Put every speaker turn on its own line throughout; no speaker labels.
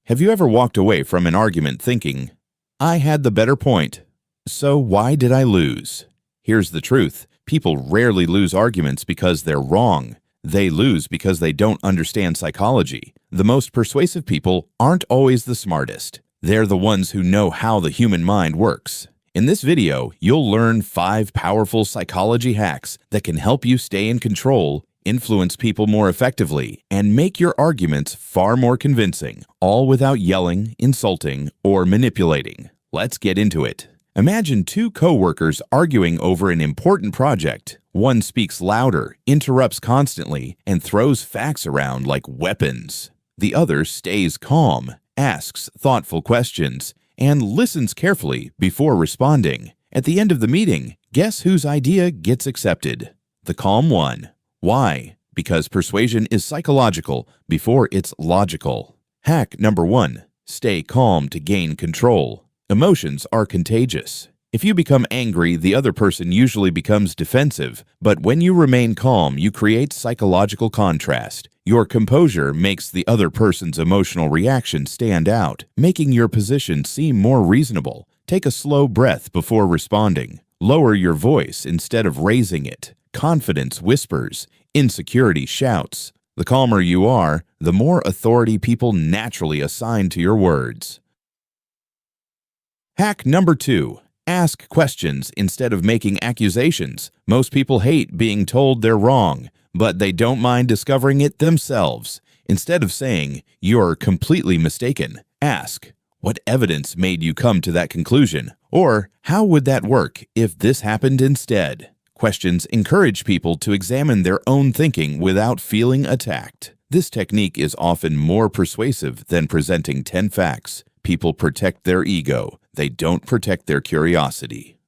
Have you ever walked away from an argument thinking, I had the better point, so why did I lose? Here's the truth. People rarely lose arguments because they're wrong. They lose because they don't understand psychology. The most persuasive people aren't always the smartest. They're the ones who know how the human mind works. In this video, you'll learn 5 powerful psychology hacks that can help you stay in control, influence people more effectively, and make your arguments far more convincing, all without yelling, insulting, or manipulating. Let's get into it. Imagine 2 coworkers arguing over an important project. One speaks louder, interrupts constantly, and throws facts around like weapons. The other stays calm, asks thoughtful questions, and listens carefully before responding. At the end of the meeting, guess whose idea gets accepted? The calm one. Why? Because persuasion is psychological before it's logical. Hack number 1. Stay calm to gain control. Emotions are contagious. If you become angry, the other person usually becomes defensive, but when you remain calm, you create psychological contrast. Your composure makes the other person's emotional reaction stand out, making your position seem more reasonable. Take a slow breath before responding. Lower your voice instead of raising it. Confidence whispers, insecurity shouts. The calmer you are, the more authority people naturally assign to your words. Hack number 2. Ask questions instead of making accusations. Most people hate being told they're wrong, but they don't mind discovering it themselves. Instead of saying, "You're completely mistaken," ask, "What evidence made you come to that conclusion?" Or, "How would that work if this happened instead?" Questions encourage people to examine their own thinking without feeling attacked. This technique is often more persuasive than presenting 10 facts. People protect their ego. They don't protect their curiosity.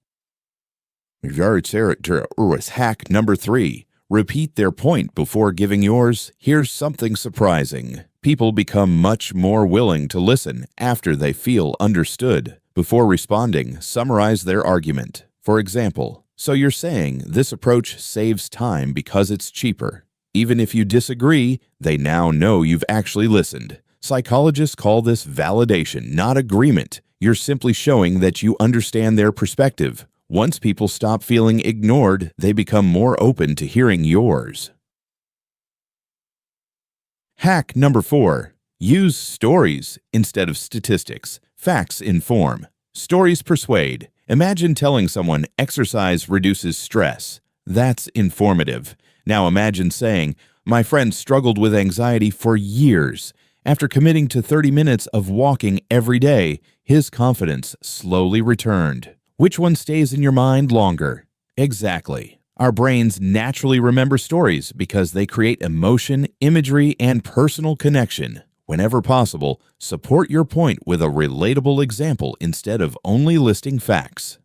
Hack number 3. Repeat their point before giving yours. Here's something surprising. People become much more willing to listen after they feel understood. Before responding, summarize their argument. For example, "So you're saying this approach saves time because it's cheaper." Even if you disagree, they now know you've actually listened. Psychologists call this validation, not agreement. You're simply showing that you understand their perspective. Once people stop feeling ignored, they become more open to hearing yours. Hack number 4. Use stories instead of statistics. Facts inform. Stories persuade. Imagine telling someone exercise reduces stress. That's informative. Now imagine saying, "My friend struggled with anxiety for years. After committing to 30 minutes of walking every day, his confidence slowly returned." Which one stays in your mind longer? Exactly. Our brains naturally remember stories because they create emotion, imagery, and personal connection. Whenever possible, support your point with a relatable example instead of only listing facts.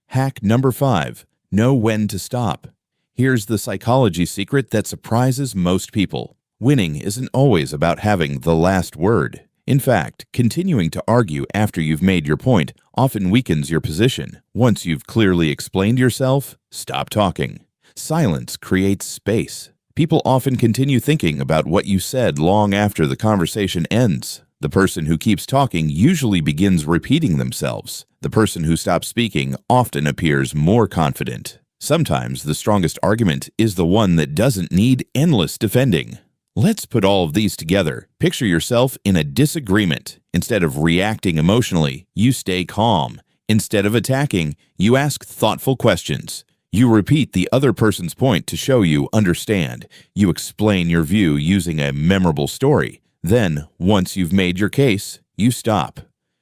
Hack number 5. Know when to stop. Here's the psychology secret that surprises most people. Winning isn't always about having the last word. In fact, continuing to argue after you've made your point often weakens your position. Once you've clearly explained yourself, stop talking. Silence creates space. People often continue thinking about what you said long after the conversation ends. The person who keeps talking usually begins repeating themselves. The person who stops speaking often appears more confident. Sometimes the strongest argument is the one that doesn't need endless defending. Let's put all of these together. Picture yourself in a disagreement. Instead of reacting emotionally, you stay calm. Instead of attacking, you ask thoughtful questions. You repeat the other person's point to show you understand. You explain your view using a memorable story. Then, once you've made your case, you stop.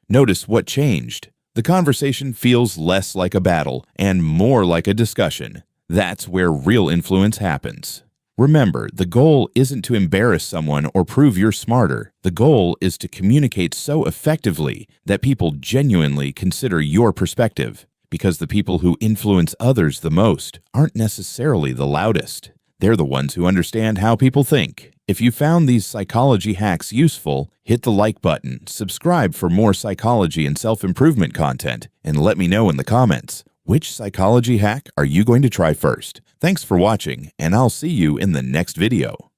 Notice what changed. The conversation feels less like a battle and more like a discussion. That's where real influence happens. Remember, the goal isn't to embarrass someone or prove you're smarter. The goal is to communicate so effectively that people genuinely consider your perspective, because the people who influence others the most aren't necessarily the loudest. They're the ones who understand how people think. If you found these psychology hacks useful, hit the like button, subscribe for more psychology and self-improvement content, and let me know in the comments. Which psychology hack are you going to try first? Thanks for watching, and I'll see you in the next video.